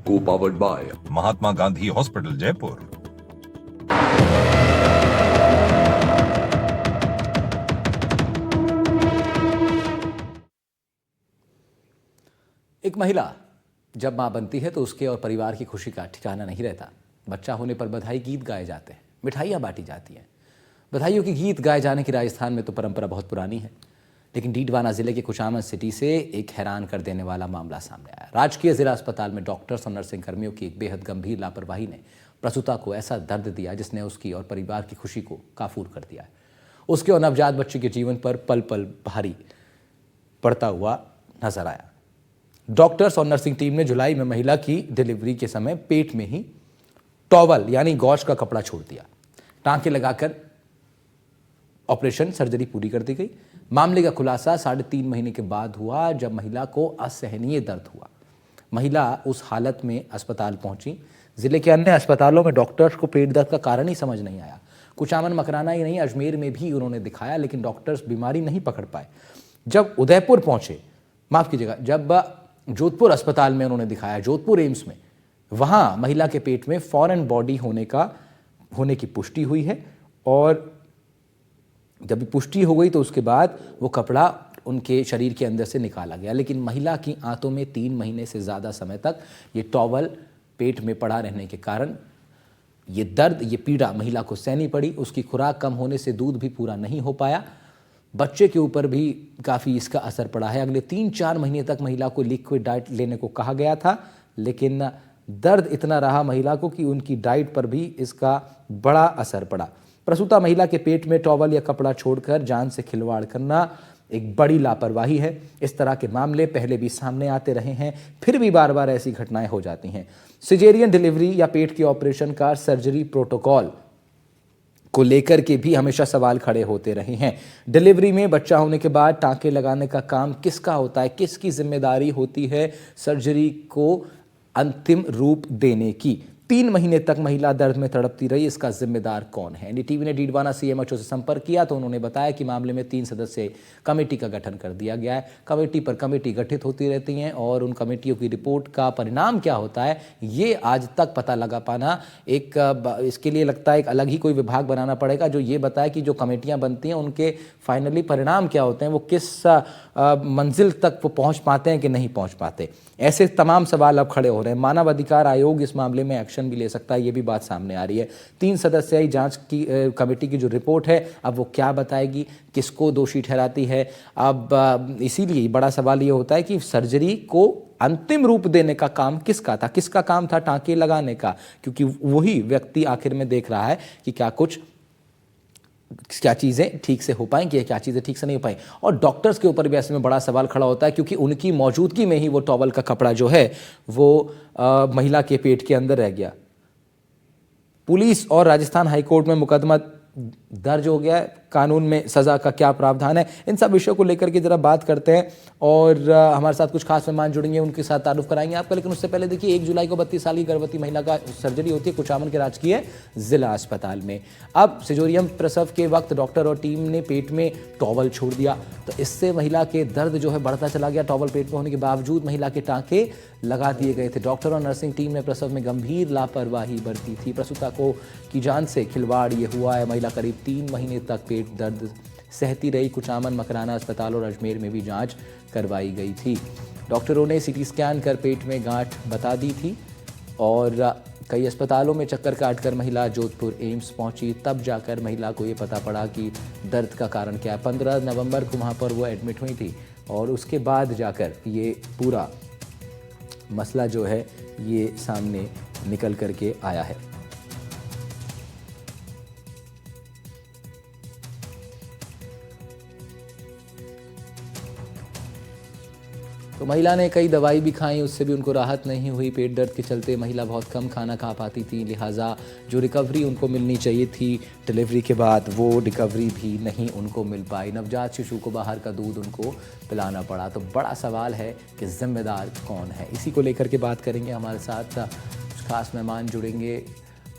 Co-powered by Mahatma Gandhi hospital Jaipur. एक महिला जब मां बनती है तो उसके और परिवार की खुशी का ठिकाना नहीं रहता। बच्चा होने पर बधाई गीत गाए जाते हैं, मिठाइयाँ बांटी जाती हैं। बधाइयों के गीत गाए जाने की राजस्थान में तो परंपरा बहुत पुरानी है, लेकिन डीडवाना जिले के कुचामन सिटी से एक हैरान कर देने वाला मामला सामने आया। राजकीय जिला अस्पताल में डॉक्टर्स और नर्सिंग कर्मियों की एक बेहद गंभीर लापरवाही ने प्रसूता को ऐसा दर्द दिया जिसने उसकी और परिवार की खुशी को काफूर कर दिया। उसके और नवजात बच्चे के जीवन पर पल पल भारी पड़ता हुआ नजर आया। डॉक्टर्स और नर्सिंग टीम ने जुलाई में महिला की डिलीवरी के समय पेट में ही टॉवल यानी गौश का कपड़ा छोड़ दिया। टांके लगाकर ऑपरेशन सर्जरी पूरी कर दी गई। मामले का खुलासा 3.5 महीने के बाद हुआ, जब महिला को असहनीय दर्द हुआ। महिला उस हालत में अस्पताल पहुंची। जिले के अन्य अस्पतालों में डॉक्टर्स को पेट दर्द का कारण ही समझ नहीं आया। कुचामन मकराना ही नहीं, अजमेर में भी उन्होंने दिखाया, लेकिन डॉक्टर्स बीमारी नहीं पकड़ पाए। जब उदयपुर पहुंचे, माफ कीजिएगा, जब जोधपुर अस्पताल में उन्होंने दिखाया, जोधपुर एम्स में, वहां महिला के पेट में फॉरेन बॉडी होने की पुष्टि हुई है। और जब पुष्टि हो गई तो उसके बाद वो कपड़ा उनके शरीर के अंदर से निकाला गया, लेकिन महिला की आंतों में 3 महीने से ज़्यादा समय तक ये टॉवल पेट में पड़ा रहने के कारण ये दर्द, ये पीड़ा महिला को सहनी पड़ी। उसकी खुराक कम होने से दूध भी पूरा नहीं हो पाया। बच्चे के ऊपर भी काफ़ी इसका असर पड़ा है। अगले 3-4 महीने तक महिला को लिक्विड डाइट लेने को कहा गया था, लेकिन दर्द इतना रहा महिला को कि उनकी डाइट पर भी इसका बड़ा असर पड़ा। प्रसूता महिला के पेट में टॉवल या कपड़ा छोड़कर जान से खिलवाड़ करना एक बड़ी लापरवाही है। इस तरह के मामले पहले भी सामने आते रहे हैं, फिर भी बार बार ऐसी घटनाएं हो जाती हैं। सिजेरियन डिलीवरी या पेट के ऑपरेशन का सर्जरी प्रोटोकॉल को लेकर के भी हमेशा सवाल खड़े होते रहे हैं। डिलीवरी में बच्चा होने के बाद टांके लगाने का काम किसका होता है, किसकी जिम्मेदारी होती है सर्जरी को अंतिम रूप देने की? 3 महीने तक महिला दर्द में तड़पती रही, इसका जिम्मेदार कौन है? एनडीटीवी ने डीडवाना सीएमएचओ से संपर्क किया तो उन्होंने बताया कि मामले में 3 सदस्यीय कमेटी का गठन कर दिया गया है। कमेटी पर कमेटी गठित होती रहती हैं और उन कमेटियों की रिपोर्ट का परिणाम क्या होता है ये आज तक पता लगा पाना इसके लिए लगता है एक अलग ही कोई विभाग बनाना पड़ेगा जो ये बताए कि जो कमेटियां बनती हैं उनके फाइनली परिणाम क्या होते हैं, वो किस मंजिल तक वो पहुंच पाते हैं कि नहीं पहुंच पाते। ऐसे तमाम सवाल अब खड़े हो रहे हैं। मानव अधिकार आयोग इस मामले में एक्शन भी ले सकता है, ये भी बात सामने आ रही है। 3 सदस्यीय जांच की कमेटी की जो रिपोर्ट है अब वो क्या बताएगी, किसको दोषी ठहराती है? अब इसीलिए बड़ा सवाल ये होता है कि सर्जरी को अंतिम रूप देने का काम किसका था? किसका काम था टांके लगाने का? क्योंकि वही व्यक्ति आखिर में देख रहा है कि क्या चीज़ें ठीक से हो पाएंगी, क्या चीज़ें ठीक से नहीं हो पाएंगी। और डॉक्टर्स के ऊपर भी ऐसे में बड़ा सवाल खड़ा होता है, क्योंकि उनकी मौजूदगी में ही वो टॉवल का कपड़ा जो है वो महिला के पेट के अंदर रह गया। पुलिस और राजस्थान हाईकोर्ट में मुकदमा दर्ज हो गया है। कानून में सजा का क्या प्रावधान है, इन सब विषयों को लेकर के जरा बात करते हैं। और हमारे साथ कुछ खास मेहमान जुड़ेंगे, उनके साथ तारुफ कराएंगे आपका। लेकिन उससे पहले देखिए, 1 जुलाई को 32 साल की गर्भवती महिला का सर्जरी होती है कुचामन के राजकीय जिला अस्पताल में। अब सिजोरियम प्रसव के वक्त डॉक्टर और टीम ने पेट में टॉवल छोड़ दिया, तो इससे महिला के दर्द जो है बढ़ता चला गया। टॉवल पेट में होने के बावजूद महिला के टांके लगा दिए गए थे। डॉक्टर और नर्सिंग टीम ने प्रसव में गंभीर लापरवाही बरती थी। प्रसूता की जान से खिलवाड़ ये हुआ है। महिला करीब 3 महीने तक पेट दर्द सहती रही। कुचामन मकराना अस्पताल और अजमेर में भी जांच करवाई गई थी। डॉक्टरों ने सीटी स्कैन कर पेट में गांठ बता दी थी और कई अस्पतालों में चक्कर काटकर महिला जोधपुर एम्स पहुंची। तब जाकर महिला को ये पता पड़ा कि दर्द का कारण क्या है। 15 नवंबर को वहाँ पर वो एडमिट हुई थी और उसके बाद जाकर ये पूरा मसला जो है ये सामने निकल करके आया है। तो महिला ने कई दवाई भी खाई, उससे भी उनको राहत नहीं हुई। पेट दर्द के चलते महिला बहुत कम खाना खा पाती थी, लिहाजा जो रिकवरी उनको मिलनी चाहिए थी डिलीवरी के बाद वो रिकवरी भी नहीं उनको मिल पाई। नवजात शिशु को बाहर का दूध उनको पिलाना पड़ा। तो बड़ा सवाल है कि जिम्मेदार कौन है। इसी को लेकर के बात करेंगे। हमारे साथ कुछ खास मेहमान जुड़ेंगे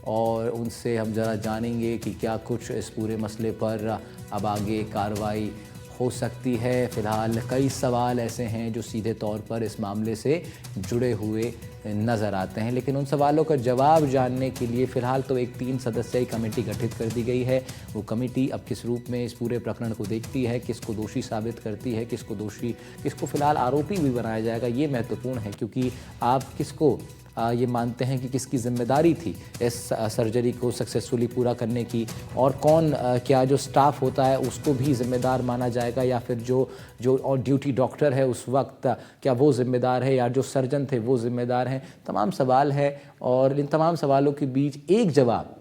और उनसे हम ज़रा जानेंगे कि क्या कुछ इस पूरे मसले पर अब आगे कार्रवाई हो सकती है। फ़िलहाल कई सवाल ऐसे हैं जो सीधे तौर पर इस मामले से जुड़े हुए नज़र आते हैं, लेकिन उन सवालों का जवाब जानने के लिए फ़िलहाल तो एक 3 सदस्यीय कमेटी गठित कर दी गई है। वो कमेटी अब किस रूप में इस पूरे प्रकरण को देखती है, किसको दोषी साबित करती है, किसको फ़िलहाल आरोपी भी बनाया जाएगा, ये महत्वपूर्ण है, क्योंकि आप किसको ये मानते हैं कि किसकी जिम्मेदारी थी इस सर्जरी को सक्सेसफुली पूरा करने की, और कौन क्या जो स्टाफ होता है उसको भी ज़िम्मेदार माना जाएगा, या फिर जो और ड्यूटी डॉक्टर है उस वक्त क्या वो ज़िम्मेदार है, या जो सर्जन थे वो ज़िम्मेदार हैं। तमाम सवाल है, और इन तमाम सवालों के बीच एक जवाब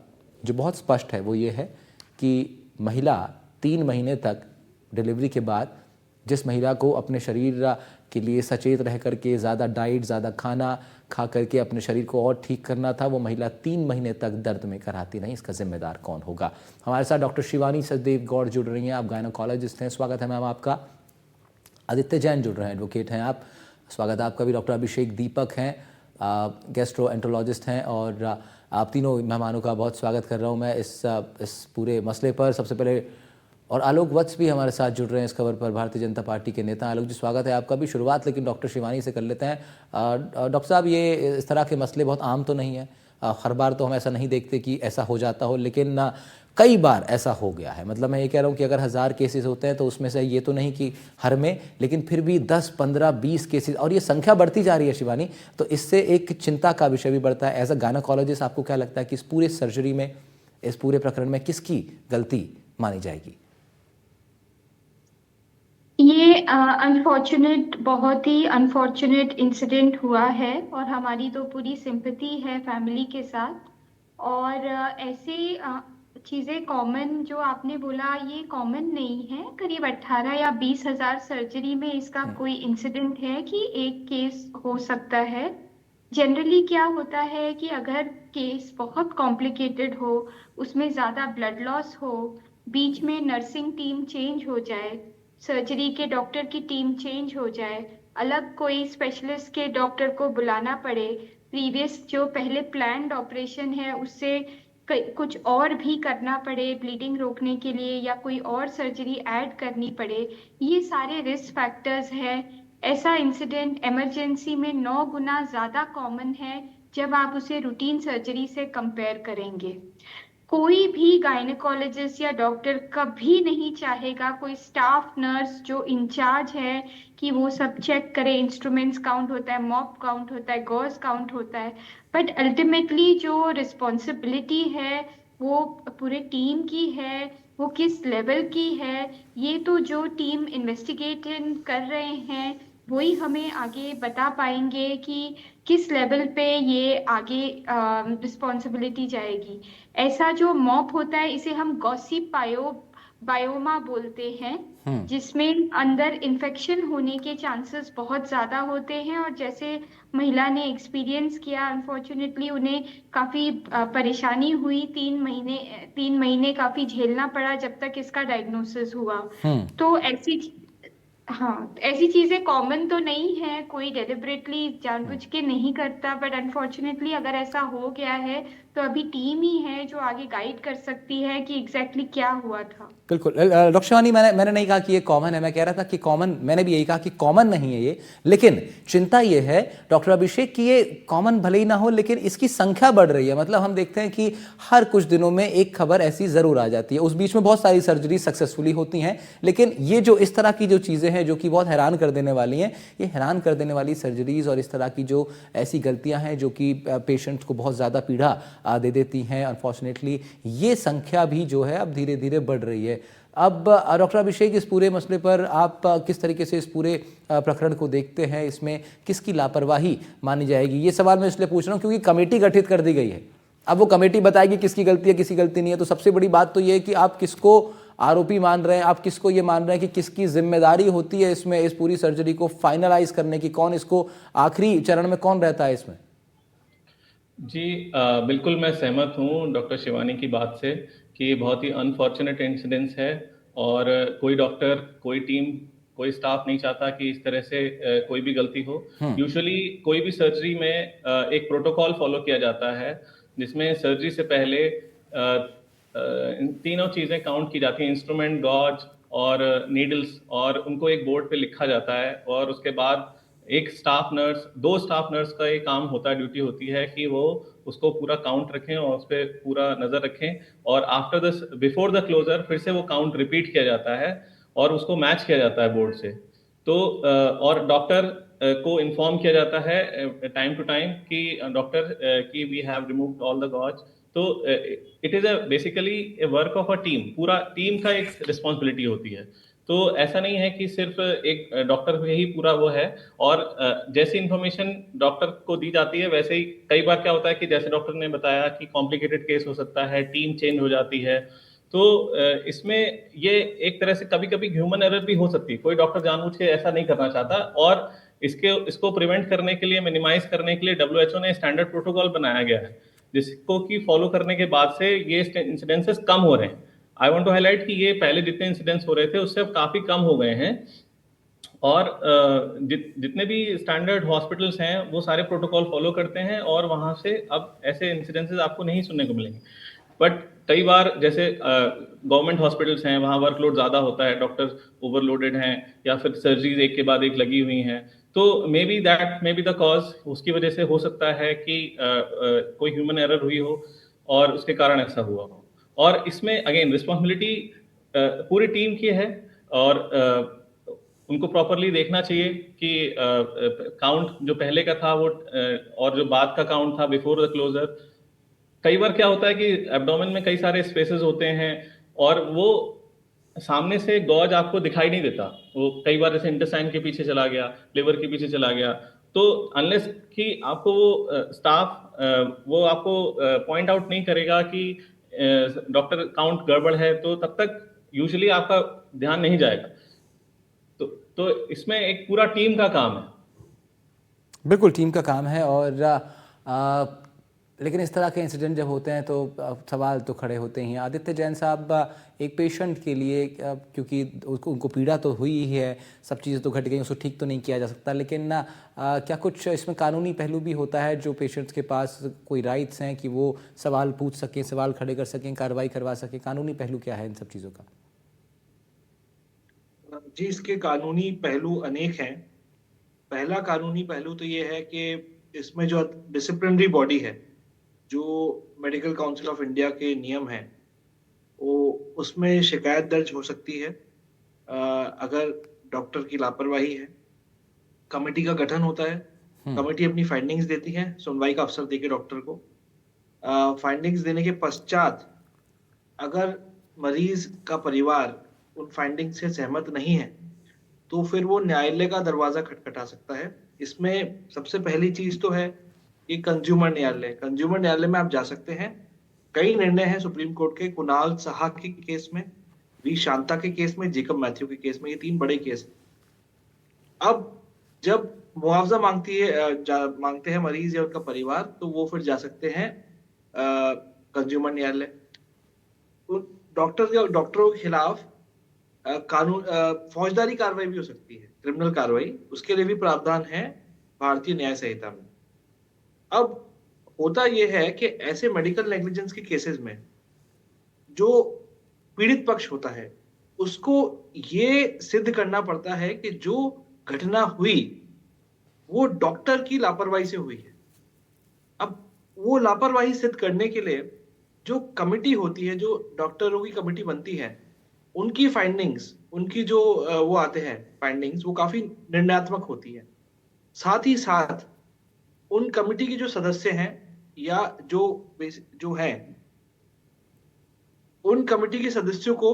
जो बहुत स्पष्ट है वो ये है कि महिला 3 महीने तक डिलीवरी के बाद, जिस महिला को अपने शरीर के लिए सचेत रह करके ज़्यादा डाइट, ज़्यादा खाना खा करके अपने शरीर को और ठीक करना था, वो महिला 3 महीने तक दर्द में कराती नहीं। इसका जिम्मेदार कौन होगा? हमारे साथ डॉक्टर शिवानी सचदेव गौड़ जुड़ रही हैं, आप गायनोकोलॉजिस्ट हैं, स्वागत है मैम आपका। आदित्य जैन जुड़ रहे हैं, एडवोकेट हैं आप, स्वागत है आपका भी। डॉक्टर अभिषेक दीपक हैं, गैस्ट्रोएंटरोलॉजिस्ट हैं, और आप तीनों मेहमानों का बहुत स्वागत कर रहा हूँ मैं इस पूरे मसले पर। सबसे पहले और आलोक वत्स भी हमारे साथ जुड़ रहे हैं इस खबर पर, भारतीय जनता पार्टी के नेता। आलोक जी, स्वागत है आपका भी। शुरुआत लेकिन डॉक्टर शिवानी से कर लेते हैं। डॉक्टर साहब, ये इस तरह के मसले बहुत आम तो नहीं है, हर बार तो हम ऐसा नहीं देखते कि ऐसा हो जाता हो, लेकिन कई बार ऐसा हो गया है। मतलब मैं ये कह रहा हूँ कि अगर 1000 केसेस होते हैं तो उसमें से ये तो नहीं कि हर में, लेकिन फिर भी 10, 15, 20 केसेस, और ये संख्या बढ़ती जा रही है शिवानी, तो इससे एक चिंता का विषय भी बढ़ता है। एज अ गायनोकोलॉजिस्ट आपको क्या लगता है कि इस पूरे सर्जरी में, इस पूरे प्रकरण में किसकी गलती मानी जाएगी? ये अनफॉर्चुनेट, बहुत ही अनफॉर्चुनेट इंसिडेंट हुआ है, और हमारी तो पूरी सिंपैथी है फैमिली के साथ। और ऐसे चीज़ें कॉमन जो आपने बोला, ये कॉमन नहीं है। करीब 18 या 20 हजार सर्जरी में इसका कोई इंसिडेंट है कि एक केस हो सकता है। जनरली क्या होता है कि अगर केस बहुत कॉम्प्लिकेटेड हो, उसमें ज़्यादा ब्लड लॉस हो, बीच में नर्सिंग टीम चेंज हो जाए, सर्जरी के डॉक्टर की टीम चेंज हो जाए, अलग कोई स्पेशलिस्ट के डॉक्टर को बुलाना पड़े, प्रीवियस जो पहले प्लान्ड ऑपरेशन है उससे कुछ और भी करना पड़े ब्लीडिंग रोकने के लिए, या कोई और सर्जरी ऐड करनी पड़े, ये सारे रिस्क फैक्टर्स हैं। ऐसा इंसिडेंट इमरजेंसी में 9 गुना ज्यादा कॉमन है जब आप उसे रूटीन सर्जरी से कंपेयर करेंगे। कोई भी गायनेकोलॉजिस्ट या डॉक्टर कभी नहीं चाहेगा कोई स्टाफ नर्स जो इंचार्ज है कि वो सब चेक करे, इंस्ट्रूमेंट्स काउंट होता है, मॉप काउंट होता है, गॉज काउंट होता है, बट अल्टीमेटली जो रिस्पॉन्सिबिलिटी है वो पूरे टीम की है। वो किस लेवल की है, ये तो जो टीम इन्वेस्टिगेशन कर रहे हैं वही हमें आगे बता पाएंगे कि किस लेवल पे ये आगे रिस्पॉन्सिबिलिटी जाएगी। ऐसा जो मॉप होता है इसे हम गॉसिप बायोमा बोलते हैं, जिसमें अंदर इन्फेक्शन होने के चांसेस बहुत ज्यादा होते हैं। और जैसे महिला ने एक्सपीरियंस किया, अनफॉर्चुनेटली उन्हें काफी परेशानी हुई, 3 महीने काफी झेलना पड़ा जब तक इसका डायग्नोसिस हुआ। तो ऐसी चीजें कॉमन तो नहीं है, कोई डेलिबरेटली जानबूझ के नहीं करता, बट अनफॉर्चुनेटली अगर ऐसा हो गया है तो अभी टीम ही है जो आगे गाइड कर सकती है कि एग्जैक्टली क्या हुआ था। बिल्कुल। डॉक्टर शिवानी, मैंने नहीं कहा कि ये कॉमन है, मैं कह रहा था कि कॉमन, मैंने भी यही कहा कि कॉमन नहीं है ये, लेकिन चिंता ये है डॉक्टर अभिषेक कि ये कॉमन भले ही ना हो, लेकिन इसकी संख्या बढ़ रही है। मतलब हम देखते हैं कि हर कुछ दिनों में एक खबर ऐसी जरूर आ जाती है, उस बीच में बहुत सारी सर्जरी सक्सेसफुली होती हैं, लेकिन ये जो इस तरह की जो चीज़ें हैं जो कि बहुत हैरान कर देने वाली हैं, ये हैरान कर देने वाली सर्जरीज और इस तरह की जो ऐसी गलतियां हैं जो कि पेशेंट्स को बहुत ज़्यादा पीड़ा दे देती हैं, अनफॉर्चुनेटली ये संख्या भी जो है अब धीरे धीरे बढ़ रही है। अब डॉक्टर अभिषेक, इस पूरे मसले पर आप किस तरीके से इस पूरे प्रकरण को देखते हैं? इसमें किसकी लापरवाही मानी जाएगी? ये सवाल मैं इसलिए पूछ रहा हूँ क्योंकि कमेटी गठित कर दी गई है। अब वो कमेटी बताएगी किसकी गलती है, किसकी गलती नहीं है। तो सबसे बड़ी बात तो ये है कि आप किसको आरोपी मान रहे हैं, आप किसको ये मान रहे हैं कि किसकी जिम्मेदारी होती है इसमें, इस पूरी सर्जरी को फाइनलाइज करने की? कौन इसको आखिरी चरण में कौन रहता है इसमें? जी बिल्कुल मैं सहमत हूँ डॉक्टर शिवानी की बात से कि ये बहुत ही अनफॉर्चुनेट इंसिडेंस है, और कोई डॉक्टर, कोई टीम, कोई स्टाफ नहीं चाहता कि इस तरह से कोई भी गलती हो। यूजुअली कोई भी सर्जरी में एक प्रोटोकॉल फॉलो किया जाता है जिसमें सर्जरी से पहले इन तीनों चीज़ें काउंट की जाती हैं, इंस्ट्रूमेंट, गॉज और नीडल्स, और उनको एक बोर्ड पे लिखा जाता है, और उसके बाद एक स्टाफ नर्स, 2 स्टाफ नर्स का ये काम होता है, ड्यूटी होती है कि वो उसको पूरा काउंट रखें और उस पर पूरा नजर रखें, और after the before the closure फिर से वो काउंट रिपीट किया जाता है और उसको मैच किया जाता है बोर्ड से। तो और डॉक्टर को इन्फॉर्म किया जाता है टाइम टू टाइम कि डॉक्टर कि we have removed all the gauze. तो it is basically a work of a team, पूरा टीम का एक रिस्पॉन्सिबिलिटी होती है। तो ऐसा नहीं है कि सिर्फ एक डॉक्टर पे ही पूरा वो है, और जैसी इंफॉर्मेशन डॉक्टर को दी जाती है वैसे ही कई बार क्या होता है कि जैसे डॉक्टर ने बताया कि कॉम्प्लिकेटेड केस हो सकता है, टीम चेंज हो जाती है, तो इसमें ये एक तरह से कभी कभी ह्यूमन एरर भी हो सकती है, कोई डॉक्टर जानबूझ के ऐसा नहीं करना चाहता, और इसको प्रिवेंट करने के लिए, मिनिमाइज करने के लिए WHO ने स्टैंडर्ड प्रोटोकॉल बनाया गया है, जिसको कि फॉलो करने के बाद से ये इंसिडेंसेस कम हो रहे हैं। आई वांट टू हाईलाइट कि ये पहले जितने इंसिडेंट्स हो रहे थे उससे अब काफी कम हो गए हैं, और जितने भी स्टैंडर्ड हॉस्पिटल्स हैं वो सारे प्रोटोकॉल फॉलो करते हैं, और वहां से अब ऐसे इंसिडेंसेस आपको नहीं सुनने को मिलेंगे। बट कई बार जैसे गवर्नमेंट हॉस्पिटल्स हैं, वहाँ वर्कलोड ज़्यादा होता है, डॉक्टर्स ओवरलोडेड हैं, या फिर सर्जरीज एक के बाद एक लगी हुई हैं, तो मे बी द कॉज, उसकी वजह से हो सकता है कि कोई ह्यूमन एरर हुई हो और उसके कारण ऐसा हुआ हो। और इसमें अगेन रिस्पॉन्सिबिलिटी पूरी टीम की है, और उनको प्रॉपरली देखना चाहिए कि काउंट जो पहले का था वो और जो बाद का काउंट था बिफोर द क्लोजर। कई बार क्या होता है कि एब्डोमेन में कई सारे स्पेसेस होते हैं, और वो सामने से गॉज आपको दिखाई नहीं देता, वो कई बार जैसे इंटेस्टाइन के पीछे चला गया, लिवर के पीछे चला गया, तो अनलेस कि आपको वो स्टाफ वो आपको पॉइंट आउट नहीं करेगा कि डॉक्टर काउंट गड़बड़ है, तो तब तक यूजुअली आपका ध्यान नहीं जाएगा। तो इसमें एक पूरा टीम का काम है। बिल्कुल टीम का काम है, और लेकिन इस तरह के इंसिडेंट जब होते हैं तो सवाल तो खड़े होते ही हैं। आदित्य जैन साहब, एक पेशेंट के लिए, क्योंकि उनको पीड़ा तो हुई ही है, सब चीज़ें तो घट गई, उसको ठीक तो नहीं किया जा सकता, लेकिन क्या कुछ इसमें कानूनी पहलू भी होता है, जो पेशेंट्स के पास कोई राइट्स हैं कि वो सवाल पूछ सकें, सवाल खड़े कर सकें, कार्रवाई करवा सकें? कानूनी पहलू क्या है इन सब चीज़ों का? जी, इसके कानूनी पहलू अनेक हैं। पहला कानूनी पहलू तो ये है कि इसमें जो डिसिप्लिनरी बॉडी है, जो मेडिकल काउंसिल ऑफ इंडिया के नियम हैं, वो उसमें शिकायत दर्ज हो सकती है अगर डॉक्टर की लापरवाही है। कमेटी का गठन होता है, कमेटी अपनी फाइंडिंग्स देती है, सुनवाई का अवसर देके डॉक्टर को। फाइंडिंग्स देने के पश्चात अगर मरीज का परिवार उन फाइंडिंग्स से सहमत नहीं है, तो फिर वो न्यायालय का दरवाजा खटखटा सकता है। इसमें सबसे पहली चीज तो है कि कंज्यूमर न्यायालय। कंज्यूमर न्यायालय में आप जा सकते हैं। कई निर्णय हैं सुप्रीम कोर्ट के, कुणाल साहा के केस में, वी शांता के केस में, जेकब मैथ्यू के केस में, ये 3 बड़े केस। अब जब मुआवजा मांगते हैं मरीज या उनका परिवार, तो वो फिर जा सकते हैं कंज्यूमर न्यायालय। डॉक्टरों के खिलाफ कानून फौजदारी कार्रवाई भी हो सकती है, क्रिमिनल कार्रवाई, उसके लिए भी प्रावधान है भारतीय न्याय संहिता में। अब होता यह है कि ऐसे मेडिकल नेग्लिजेंस के केसेस में जो पीड़ित पक्ष होता है उसको ये सिद्ध करना पड़ता है कि जो घटना हुई वो डॉक्टर की लापरवाही से हुई है। अब वो लापरवाही सिद्ध करने के लिए जो कमिटी होती है, जो डॉक्टरों की कमिटी बनती है, उनकी फाइंडिंग्स, उनकी जो वो आते हैं फाइंडिंग्स, वो काफी निर्णयात्मक होती है। साथ ही साथ उन कमिटी के जो सदस्य हैं या जो हैं, उन कमिटी के सदस्यों को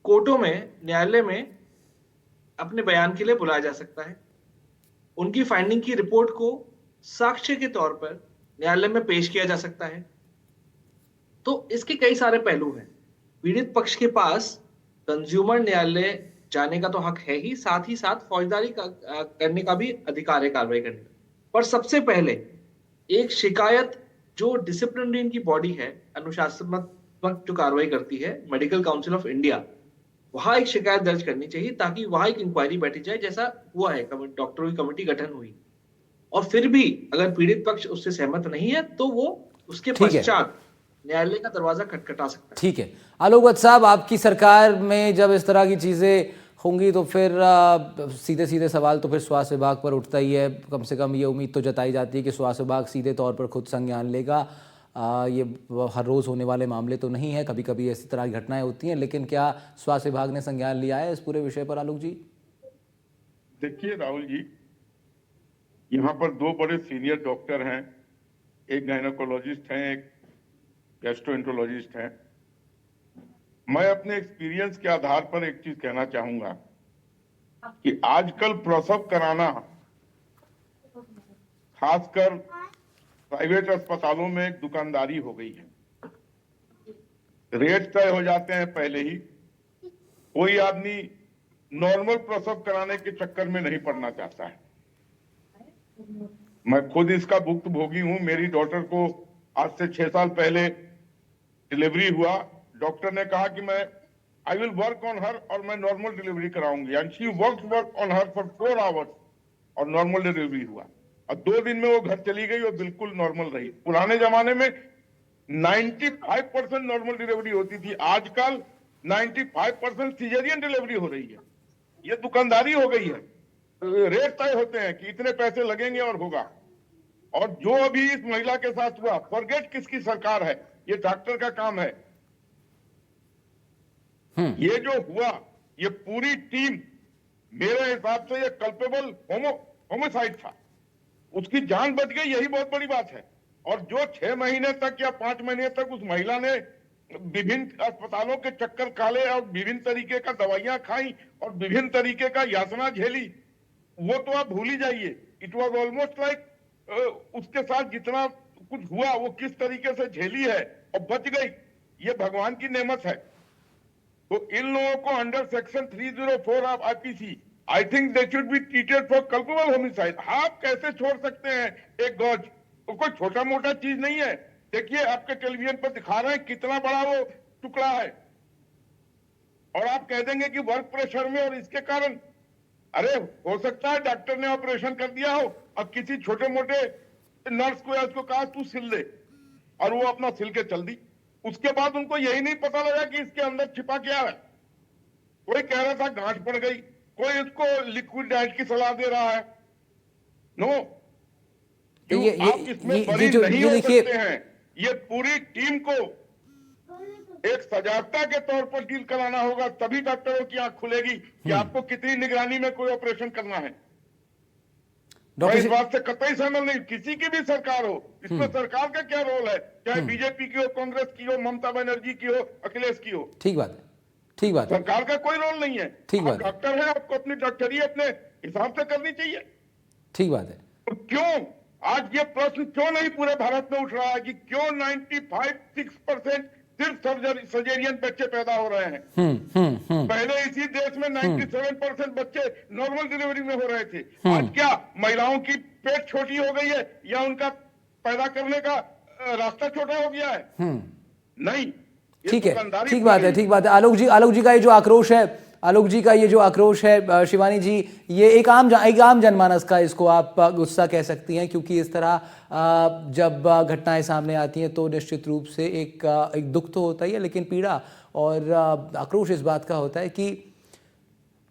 कोर्टों में, न्यायालय में अपने बयान के लिए बुलाया जा सकता है। उनकी फाइंडिंग की रिपोर्ट को साक्ष्य के तौर पर न्यायालय में पेश किया जा सकता है। तो इसके कई सारे पहलू हैं। पीड़ित पक्ष के पास कंज्यूमर न्यायालय जाने का तो हक है ही, साथ ही साथ फौजदारी करने का भी अधिकार है, कार्रवाई करने का। पर सबसे पहले एक शिकायत जो डिसिप्लिनरी इनकी बॉडी है, अनुशासनात्मक जो कार्रवाई करती है, मेडिकल काउंसिल ऑफ इंडिया, वहां एक शिकायत दर्ज करनी चाहिए, ताकि वहां एक इंक्वायरी बैठी जाए, जैसा हुआ है, डॉक्टरों की कमेटी गठन हुई। और फिर भी अगर पीड़ित पक्ष उससे सहमत नहीं है, तो वो उसके पश्चात न्यायालय का दरवाजा खटखटा सकता है। ठीक है आलोक भट्ट साहब, आपकी सरकार में जब इस तरह की चीज़ें होंगी तो फिर सीधे सीधे सवाल तो फिर स्वास्थ्य विभाग पर उठता ही है। कम से कम ये उम्मीद तो जताई जाती है कि स्वास्थ्य विभाग सीधे तौर पर खुद संज्ञान लेगा। ये हर रोज़ होने वाले मामले तो नहीं है, कभी कभी ऐसी तरह की घटनाएं होती हैं, लेकिन क्या स्वास्थ्य विभाग ने संज्ञान लिया है इस पूरे विषय पर आलोक जी? देखिए राहुल जी, यहाँ पर दो बड़े सीनियर डॉक्टर हैं, एक गायनेकोलॉजिस्ट हैं, एक गैस्ट्रोएंटरोलॉजिस्ट हैं। मैं अपने एक्सपीरियंस के आधार पर एक चीज कहना चाहूंगा कि आजकल प्रसव कराना खासकर प्राइवेट अस्पतालों में एक दुकानदारी हो गई है। रेट तय हो जाते हैं पहले ही। कोई आदमी नॉर्मल प्रसव कराने के चक्कर में नहीं पड़ना चाहता है। मैं खुद इसका भुक्तभोगी हूं। मेरी डॉटर को आज से 6 साल पहले डिलीवरी हुआ। डॉक्टर ने कहा कि I will work on her और मैं नॉर्मल डिलीवरी कराऊंगी, and she work on her for 4 hours और नॉर्मल डिलीवरी हुआ। और 2 दिन में वो घर चली गई और बिल्कुल नॉर्मल रही। पुराने जमाने में 95% नॉर्मल डिलीवरी होती थी, आजकल 95% सीजरियन डिलीवरी हो रही है। ये दुकानदारी हो गई है। रेट तय होते हैं कि इतने पैसे लगेंगे और होगा। और जो अभी इस महिला के साथ हुआ, फॉरगेट किसकी सरकार है, ये डॉक्टर का काम है। ये जो हुआ, ये पूरी टीम, मेरे हिसाब से ये कल्पेबल होमिसाइड था। उसकी जान बच गई, यही बहुत बड़ी बात है। और जो 6 महीने तक या 5 महीने तक उस महिला ने विभिन्न अस्पतालों के चक्कर काले और विभिन्न तरीके का दवाइयां खाई और विभिन्न तरीके का यातना झेली, वो तो आप भूल ही जाइए। इट वॉज ऑलमोस्ट लाइक उसके साथ जितना कुछ हुआ वो किस तरीके से झेली है और बच गई, ये भगवान की नेमत है। तो इन लोगों को under section 304 of IPC, I think they should be treated for culpable homicide. आप कैसे छोड़ सकते हैं एक गज? तो कोई छोटा मोटा चीज नहीं है। देखिए आपके टेलीविजन पर दिखा रहे हैं कितना बड़ा वो टुकड़ा है, और आप कह देंगे कि वर्क प्रेशर में और इसके कारण। अरे हो सकता है डॉक्टर ने ऑपरेशन कर दिया हो और किसी छोटे मोटे नर्स को या उसको कहा तू सिल दे, और वो अपना सिल के चल दी। उसके बाद उनको यही नहीं पता लगा कि इसके अंदर छिपा क्या है। कोई कह रहा था गांठ पड़ गई, कोई इसको लिक्विड डाइट की सलाह दे रहा है। नो, आप इसमें बड़ी नहीं हो सकते हैं। ये पूरी टीम को एक सजागता के तौर पर डील कराना होगा, तभी डॉक्टरों की आंख खुलेगी कि आपको कितनी निगरानी में कोई ऑपरेशन करना है। मैं इस बात से कतई सहमत नहीं, किसी की भी सरकार हो, इसमें सरकार का क्या रोल है, चाहे बीजेपी की हो, कांग्रेस की हो, ममता बनर्जी की हो, अखिलेश की हो। ठीक बात है, ठीक बात है। सरकार का कोई रोल नहीं है। ठीक बात है। डॉक्टर है, आपको अपनी डॉक्टरी अपने हिसाब से करनी चाहिए। ठीक बात है। तो क्यों आज ये प्रश्न क्यों नहीं पूरे भारत में उठ रहा है कि क्यों 95-6% सिर्फ सर्जेरियन बच्चे पैदा हो रहे हैं? पहले इसी देश में 97% बच्चे नॉर्मल डिलीवरी में हो रहे थे। आज क्या महिलाओं की पेट छोटी हो गई है या उनका पैदा करने का रास्ता छोटा हो गया है? नहीं। ठीक है, ठीक बात है, ठीक बात है। आलोक जी का ये जो आक्रोश है, आलोक जी का ये जो आक्रोश है, शिवानी जी, ये एक आम जनमानस का, इसको आप गुस्सा कह सकती हैं, क्योंकि इस तरह जब घटनाएं सामने आती हैं तो निश्चित रूप से एक दुख तो होता ही है, लेकिन पीड़ा और आक्रोश इस बात का होता है कि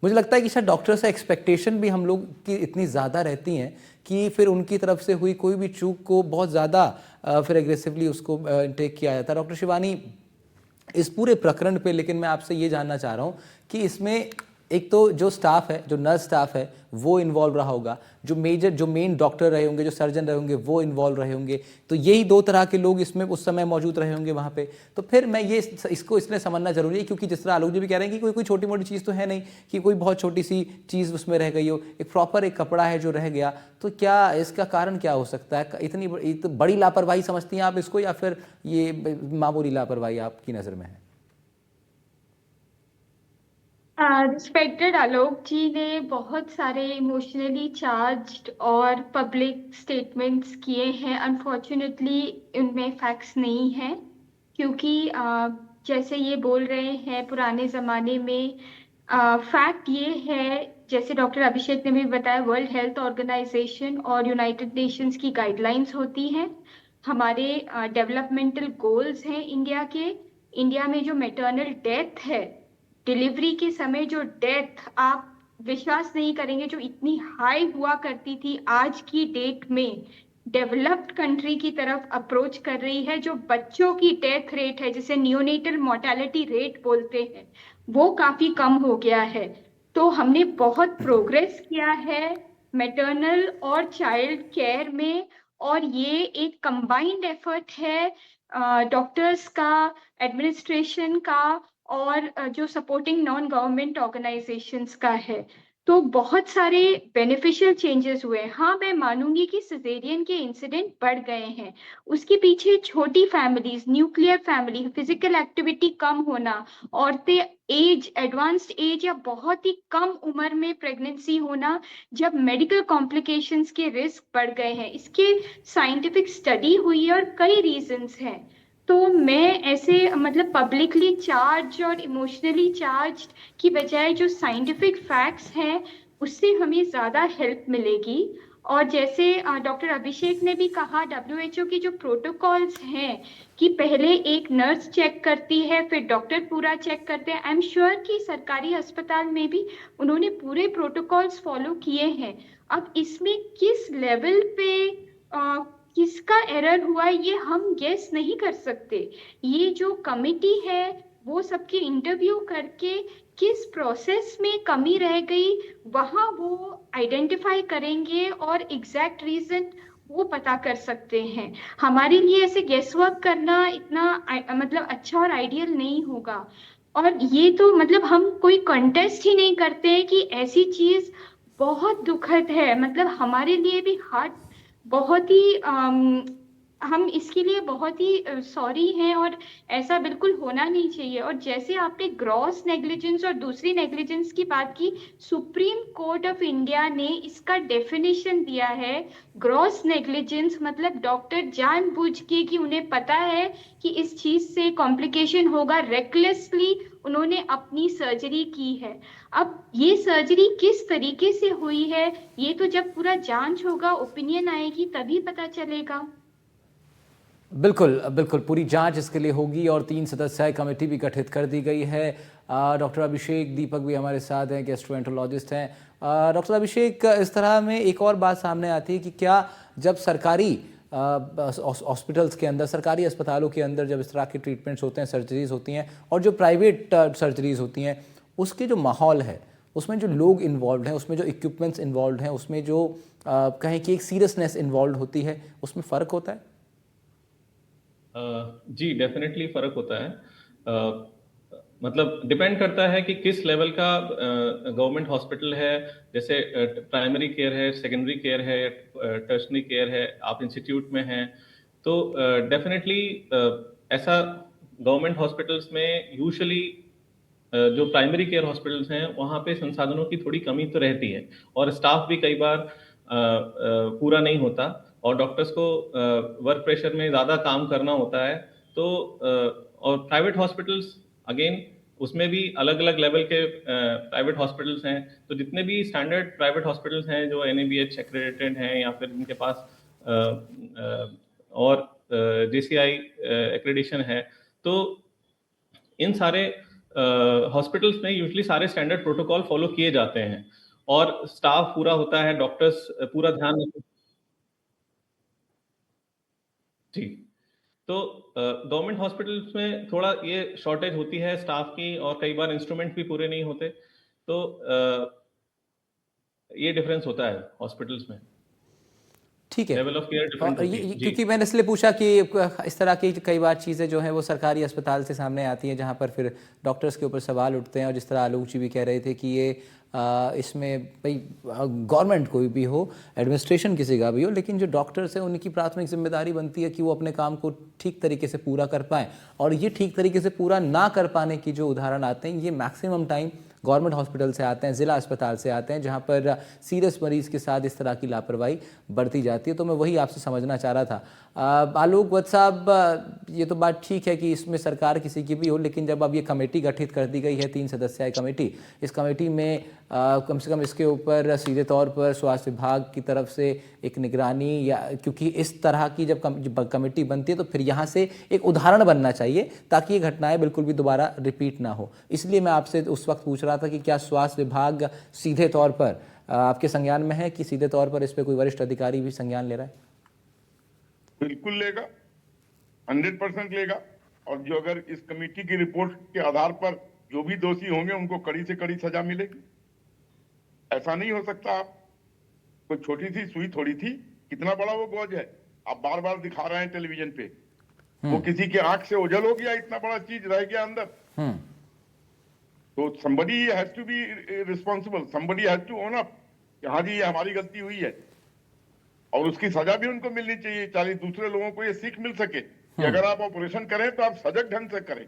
मुझे लगता है कि शायद डॉक्टर से एक्सपेक्टेशन भी हम लोग की इतनी ज़्यादा रहती हैं कि फिर उनकी तरफ से हुई कोई भी चूक को बहुत ज़्यादा फिर एग्रेसिवली उसको टेक किया जाता है। डॉक्टर शिवानी, इस पूरे प्रकरण पे लेकिन मैं आपसे ये जानना चाह रहा हूँ कि इसमें एक तो जो स्टाफ है, जो नर्स स्टाफ है, वो इन्वॉल्व रहा होगा, जो मेन डॉक्टर रहे होंगे, जो सर्जन रहे होंगे, वो इन्वॉल्व रहे होंगे, तो यही 2 तरह के लोग इसमें उस समय मौजूद रहे होंगे वहाँ पे। तो फिर मैं ये इसको इसलिए समझना जरूरी है क्योंकि जिस तरह आलोक जी भी कह रहे हैं कि कोई छोटी मोटी चीज़ तो है नहीं कि कोई बहुत छोटी सी चीज़ उसमें रह गई हो, एक प्रॉपर एक कपड़ा है जो रह गया, तो क्या इसका कारण क्या हो सकता है? इतनी बड़ी लापरवाही समझती हैं आप इसको, या फिर ये मामूली लापरवाही आपकी नज़र में है? रिस्पेक्टेड आलोक जी ने बहुत सारे इमोशनली चार्ज्ड और पब्लिक स्टेटमेंट्स किए हैं। अनफॉर्चुनेटली उनमें फैक्ट्स नहीं हैं, क्योंकि जैसे ये बोल रहे हैं पुराने ज़माने में, फैक्ट ये है, जैसे डॉक्टर अभिषेक ने भी बताया, वर्ल्ड हेल्थ ऑर्गेनाइजेशन और यूनाइटेड नेशंस की गाइडलाइंस होती हैं हमारे डेवलपमेंटल गोल्स हैं इंडिया के। इंडिया में जो मैटरनल डेथ है, डिलीवरी के समय जो डेथ, आप विश्वास नहीं करेंगे, जो इतनी हाई हुआ करती थी, आज की डेट में डेवलप्ड कंट्री की तरफ अप्रोच कर रही है। जो बच्चों की डेथ रेट है, जिसे नियोनेटल मोर्टेलिटी रेट बोलते हैं, वो काफी कम हो गया है। तो हमने बहुत प्रोग्रेस किया है मैटरनल और चाइल्ड केयर में, और ये एक कंबाइंड एफर्ट है डॉक्टर्स का, एडमिनिस्ट्रेशन का, और जो सपोर्टिंग नॉन गवर्नमेंट ऑर्गेनाइजेशंस का है। तो बहुत सारे बेनिफिशियल चेंजेस हुए हैं। हाँ, मैं मानूंगी कि सिजेरियन के इंसिडेंट बढ़ गए हैं। उसके पीछे छोटी families, nuclear family, physical activity कम होना, औरतें एज, एडवांस्ड एज या बहुत ही कम उम्र में प्रेगनेंसी होना, जब मेडिकल कॉम्प्लिकेशंस के रिस्क बढ़ गए हैं। इसके साइंटिफिक स्टडी हुई है और कई रीजंस हैं। तो मैं ऐसे मतलब पब्लिकली चार्ज और इमोशनली चार्ज की बजाय जो साइंटिफिक फैक्ट्स हैं, उससे हमें ज़्यादा हेल्प मिलेगी। और जैसे डॉक्टर अभिषेक ने भी कहा, WHO की जो प्रोटोकॉल्स हैं कि पहले एक नर्स चेक करती है, फिर डॉक्टर पूरा चेक करते हैं। आई एम श्योर कि सरकारी अस्पताल में भी उन्होंने पूरे प्रोटोकॉल्स फॉलो किए हैं। अब इसमें किस लेवल पे किसका एरर हुआ है, ये हम गेस नहीं कर सकते। ये जो कमिटी है, वो सबके इंटरव्यू करके किस प्रोसेस में कमी रह गई, वहाँ वो आइडेंटिफाई करेंगे और एग्जैक्ट रीजन वो पता कर सकते हैं। हमारे लिए ऐसे गेस वर्क करना इतना मतलब अच्छा और आइडियल नहीं होगा। और ये तो मतलब हम कोई कंटेस्ट ही नहीं करते हैं कि ऐसी चीज बहुत दुखद है, मतलब हमारे लिए भी हार्ट बहुत ही हम इसके लिए बहुत ही सॉरी हैं, और ऐसा बिल्कुल होना नहीं चाहिए। और जैसे आपने ग्रॉस नेग्लिजेंस और दूसरी नेग्लिजेंस की बात की, सुप्रीम कोर्ट ऑफ इंडिया ने इसका डेफिनेशन दिया है। ग्रॉस नेग्लिजेंस मतलब डॉक्टर जानबूझ के, कि उन्हें पता है कि इस चीज से कॉम्प्लिकेशन होगा, रेकलेसली उन्होंने अपनी सर्जरी की है। अब ये सर्जरी किस तरीके से हुई है, ये तो जब पूरा जांच होगा, ओपिनियन आएगी, तभी पता चलेगा। बिल्कुल बिल्कुल, पूरी जांच इसके लिए होगी और 3 सदस्यीय कमेटी भी गठित कर दी गई है। डॉक्टर अभिषेक दीपक भी हमारे साथ हैं, गैस्ट्रोएंटरोलॉजिस्ट हैं। डॉक्टर अभिषेक, इस तरह में एक और बात सामने आती है कि क्या जब सरकारी हॉस्पिटल्स के अंदर, सरकारी अस्पतालों के अंदर जब इस तरह के ट्रीटमेंट्स होते हैं, सर्जरीज होती हैं, और जो प्राइवेट सर्जरीज होती हैं, उसके जो माहौल है, उसमें जो लोग इन्वॉल्व हैं, उसमें जो इक्विपमेंट्स इन्वॉल्व हैं, उसमें जो कहें कि एक सीरियसनेस इन्वॉल्व होती है, उसमें फ़र्क होता है? जी, डेफिनेटली फ़र्क होता है। मतलब डिपेंड करता है कि किस लेवल का गवर्नमेंट हॉस्पिटल है। जैसे प्राइमरी केयर है, सेकेंडरी केयर है, टर्शरी केयर है, आप इंस्टीट्यूट में हैं, तो डेफिनेटली ऐसा गवर्नमेंट हॉस्पिटल्स में यूजुअली जो प्राइमरी केयर हॉस्पिटल्स हैं, वहाँ पे संसाधनों की थोड़ी कमी तो रहती है, और स्टाफ भी कई बार पूरा नहीं होता, और डॉक्टर्स को वर्क प्रेशर में ज़्यादा काम करना होता है। तो और प्राइवेट हॉस्पिटल्स अगेन, उसमें भी अलग अलग लेवल के प्राइवेट हॉस्पिटल्स हैं। तो जितने भी स्टैंडर्ड प्राइवेट हॉस्पिटल्स हैं जो NABH एक्रेडिटेड हैं, या फिर इनके पास और JCI एक्रेडिशन है, तो इन सारे हॉस्पिटल्स में यूजुअली सारे स्टैंडर्ड प्रोटोकॉल फॉलो किए जाते हैं, और स्टाफ पूरा होता है, डॉक्टर्स पूरा ध्यान रखते हैं। जी, तो गवर्नमेंट हॉस्पिटल्स में थोड़ा ये शॉर्टेज होती है स्टाफ की, और कई बार इंस्ट्रूमेंट भी पूरे नहीं होते, तो ये डिफरेंस होता है हॉस्पिटल्स में। ठीक है। लेवल ऑफ केयर डिफरेंट होती है। क्योंकि मैंने इसलिए पूछा कि इस तरह की कई बार चीज़ें जो हैं वो सरकारी अस्पताल से सामने आती हैं, जहाँ पर फिर डॉक्टर्स के ऊपर सवाल उठते हैं। और जिस तरह आलोक जी भी कह रहे थे कि ये इसमें भाई गवर्नमेंट कोई भी हो, एडमिनिस्ट्रेशन किसी का भी हो, लेकिन जो डॉक्टर्स हैं उनकी प्राथमिक जिम्मेदारी बनती है कि वो अपने काम को ठीक तरीके से पूरा कर पाएँ। और ये ठीक तरीके से पूरा ना कर पाने की जो उदाहरण आते हैं, ये मैक्सिमम टाइम गवर्नमेंट हॉस्पिटल से आते हैं, ज़िला अस्पताल से आते हैं, जहाँ पर सीरियस मरीज़ के साथ इस तरह की लापरवाही बरती जाती है। तो मैं वही आपसे समझना चाह रहा था। आलोक वत्स साहब, ये तो बात ठीक है कि इसमें सरकार किसी की भी हो, लेकिन जब अब ये कमेटी गठित कर दी गई है, 3 सदस्यीय कमेटी, इस कमेटी में कम से कम इसके ऊपर सीधे तौर पर स्वास्थ्य विभाग की तरफ से एक निगरानी, या क्योंकि इस तरह की जब कमेटी बनती है तो फिर यहाँ से एक उदाहरण बनना चाहिए ताकि ये घटनाएं बिल्कुल भी दोबारा रिपीट ना हो। इसलिए मैं आपसे उस वक्त पूछ रहा था कि क्या स्वास्थ्य विभाग सीधे तौर पर आपके संज्ञान में है कि सीधे तौर पर इस पर कोई वरिष्ठ अधिकारी भी संज्ञान ले रहा है? बिल्कुल लेगा, 100% लेगा। और जो अगर इस कमेटी की रिपोर्ट के आधार पर जो भी दोषी होंगे उनको कड़ी से कड़ी सजा मिलेगी। ऐसा नहीं हो सकता। आप कोई छोटी सी सुई थोड़ी थी, कितना बड़ा वो गौज है, आप बार बार दिखा रहे हैं टेलीविजन पे। वो किसी की आंख से ओझल हो गया, इतना बड़ा चीज रह गया अंदर। तो somebody has to be responsible, somebody has to own up कि हाँ जी ये हमारी गलती हुई है, और उसकी सजा भी उनको मिलनी चाहिए, ताकि दूसरे लोगों को ये सीख मिल सके कि अगर आप ऑपरेशन करें तो आप सजग ढंग से करें।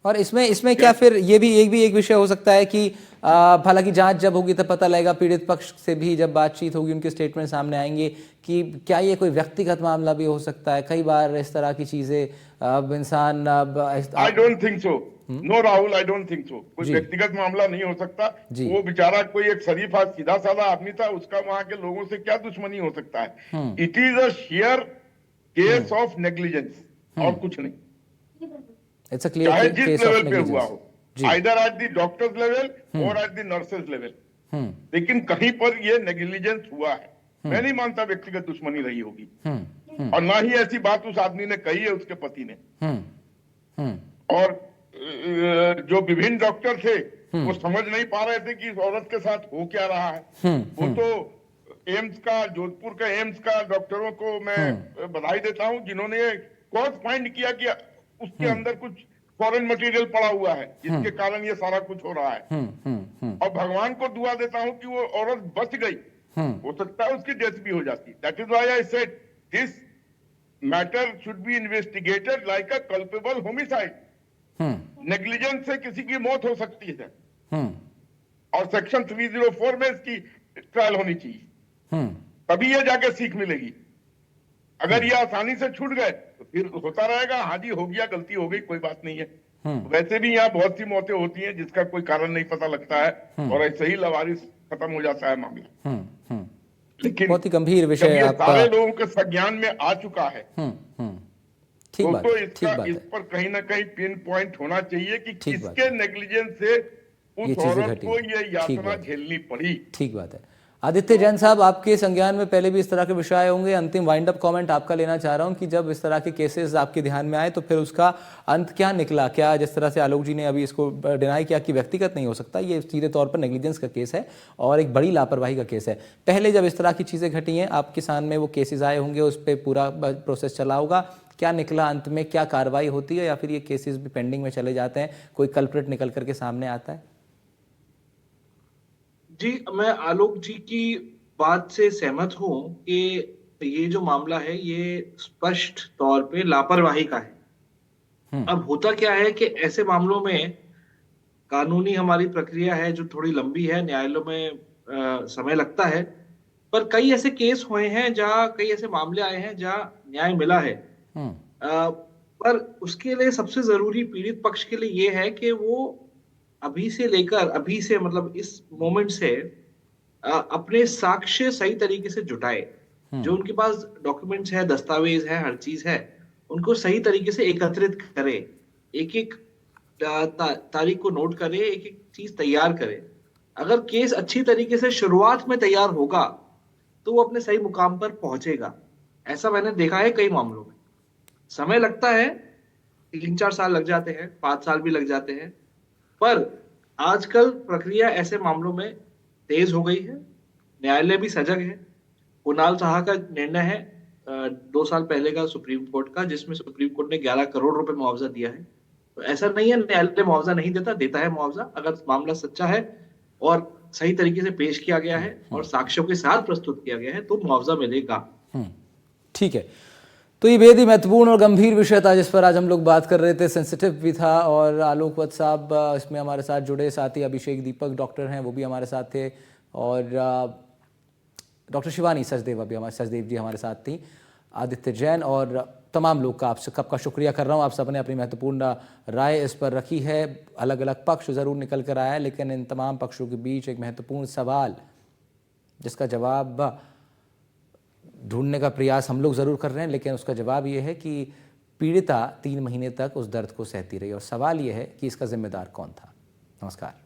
और इसमें क्या फिर ये भी एक विषय हो सकता है कि हालांकि जांच जब होगी तब पता लगेगा, पीड़ित पक्ष से भी जब बातचीत होगी उनके स्टेटमेंट सामने आएंगे कि क्या ये कोई व्यक्तिगत मामला भी हो सकता है? कई बार इस तरह की चीजें इंसान I don't think so, no Rahul, I don't think so. कोई व्यक्तिगत मामला नहीं हो सकता। वो बेचारा कोई एक शरीफ सीधा साधा आदमी था, उसका वहां के लोगों से क्या दुश्मनी हो सकता है? It is a share case of negligence और कुछ नहीं। It's a clear चाहे case जिस of लेवल पे negligence. हुआ हो, either at the doctors level और एट द नर्सेज लेवल, लेकिन कहीं पर ये नेग्लिजेंस हुआ है। मैं नहीं मानता व्यक्तिगत दुश्मनी रही होगी, और ना ही ऐसी बात उस आदमी ने कही है, उसके पति ने। और जो विभिन्न डॉक्टर थे वो समझ नहीं पा रहे थे कि इस औरत के साथ हो क्या रहा है। वो तो एम्स का, जोधपुर का एम्स का डॉक्टरों को मैं बधाई देता हूं जिन्होंने कॉज फाइंड किया कि उसके अंदर कुछ फॉरेन मटेरियल पड़ा हुआ है जिसके कारण ये सारा कुछ हो रहा है। और भगवान को दुआ देता हूं कि वो औरत बच गई। हो सकता है उसकी डेथ भी हो जाती। That is why I said this matter should be investigated like a culpable homicide. Negligence से किसी की मौत हो सकती है, और सेक्शन 304 में इसकी ट्रायल होनी चाहिए, तभी ये जाके सीख मिलेगी। अगर ये आसानी से छूट गए तो फिर होता रहेगा, हाँ जी हो गया, गलती हो गई, कोई बात नहीं है। वैसे भी यहाँ बहुत सी मौतें होती हैं जिसका कोई कारण नहीं पता लगता है, और ऐसे ही लवारिस खत्म हो जाता है मामला। लेकिन बहुत ही गंभीर विषय सारे लोगों के संज्ञान में आ चुका है, तो इस पर कहीं ना कहीं पिन पॉइंट होना चाहिए कि किसके नेग्लिजेंस से उस औरत को ये यातना झेलनी पड़ी। ठीक बात है। आदित्य जैन साहब, आपके संज्ञान में पहले भी इस तरह के विषय आए होंगे। अंतिम वाइंड अप कमेंट आपका लेना चाह रहा हूं कि जब इस तरह के केसेस आपके ध्यान में आए तो फिर उसका अंत क्या निकला? क्या जिस तरह से आलोक जी ने अभी इसको डिनाई किया कि व्यक्तिगत नहीं हो सकता, ये सीधे तौर पर नेग्लिजेंस का केस है और एक बड़ी लापरवाही का केस है। पहले जब इस तरह की चीज़ें घटी हैं, आपके सामने वो केसेस आए होंगे, उस पर पूरा प्रोसेस चला होगा, क्या निकला अंत में? क्या कार्रवाई होती है या फिर ये केसेस भी पेंडिंग में चले जाते हैं, कोई कल्प्रिट निकल करके सामने आता है? जी, मैं आलोक जी की बात से सहमत हूं कि ये जो मामला है ये स्पष्ट तौर पे लापरवाही का है। अब होता क्या है कि ऐसे मामलों में कानूनी हमारी प्रक्रिया है जो थोड़ी लंबी है, न्यायालयों में समय लगता है, पर कई ऐसे केस हुए हैं जहां, कई ऐसे मामले आए हैं जहां न्याय मिला है। पर उसके लिए सबसे जरूरी पीड़ित पक्ष के लिए ये है कि वो अभी से मतलब इस मोमेंट से अपने साक्ष्य सही तरीके से जुटाए। जो उनके पास डॉक्यूमेंट्स है, दस्तावेज है, हर चीज है, उनको सही तरीके से एकत्रित करे, एक एक तारीख को नोट करे, एक एक चीज तैयार करे। अगर केस अच्छी तरीके से शुरुआत में तैयार होगा तो वो अपने सही मुकाम पर पहुंचेगा। ऐसा मैंने देखा है कई मामलों में। समय लगता है, 3-4 साल लग जाते हैं, 5 साल भी लग जाते हैं, पर आजकल प्रक्रिया ऐसे मामलों में तेज हो गई है। न्यायालय भी सजग है। कुणाल साहा का निर्णय है 2 साल पहले का सुप्रीम कोर्ट का, जिसमें सुप्रीम कोर्ट ने 11 करोड़ रुपए मुआवजा दिया है। तो ऐसा नहीं है न्यायालय मुआवजा नहीं देता है मुआवजा। अगर मामला सच्चा है और सही तरीके से पेश किया गया है और साक्ष्यों के साथ प्रस्तुत किया गया है तो मुआवजा मिलेगा। ठीक है। तो ये बेहद ही महत्वपूर्ण और गंभीर विषय था जिस पर आज हम लोग बात कर रहे थे, सेंसिटिव भी था। और आलोक वत्स साहब इसमें हमारे साथ जुड़े, साथ ही अभिषेक दीपक डॉक्टर हैं वो भी हमारे साथ थे, और डॉक्टर शिवानी सचदेव जी हमारे साथ थी, आदित्य जैन और तमाम लोग का आप सबका शुक्रिया कर रहा हूँ। आप सब ने अपनी महत्वपूर्ण राय इस पर रखी है। अलग अलग पक्ष ज़रूर निकल कर आया है, लेकिन इन तमाम पक्षों के बीच एक महत्वपूर्ण सवाल जिसका जवाब ढूंढने का प्रयास हम लोग ज़रूर कर रहे हैं, लेकिन उसका जवाब ये है कि पीड़िता 3 महीने तक उस दर्द को सहती रही, और सवाल ये है कि इसका जिम्मेदार कौन था। नमस्कार।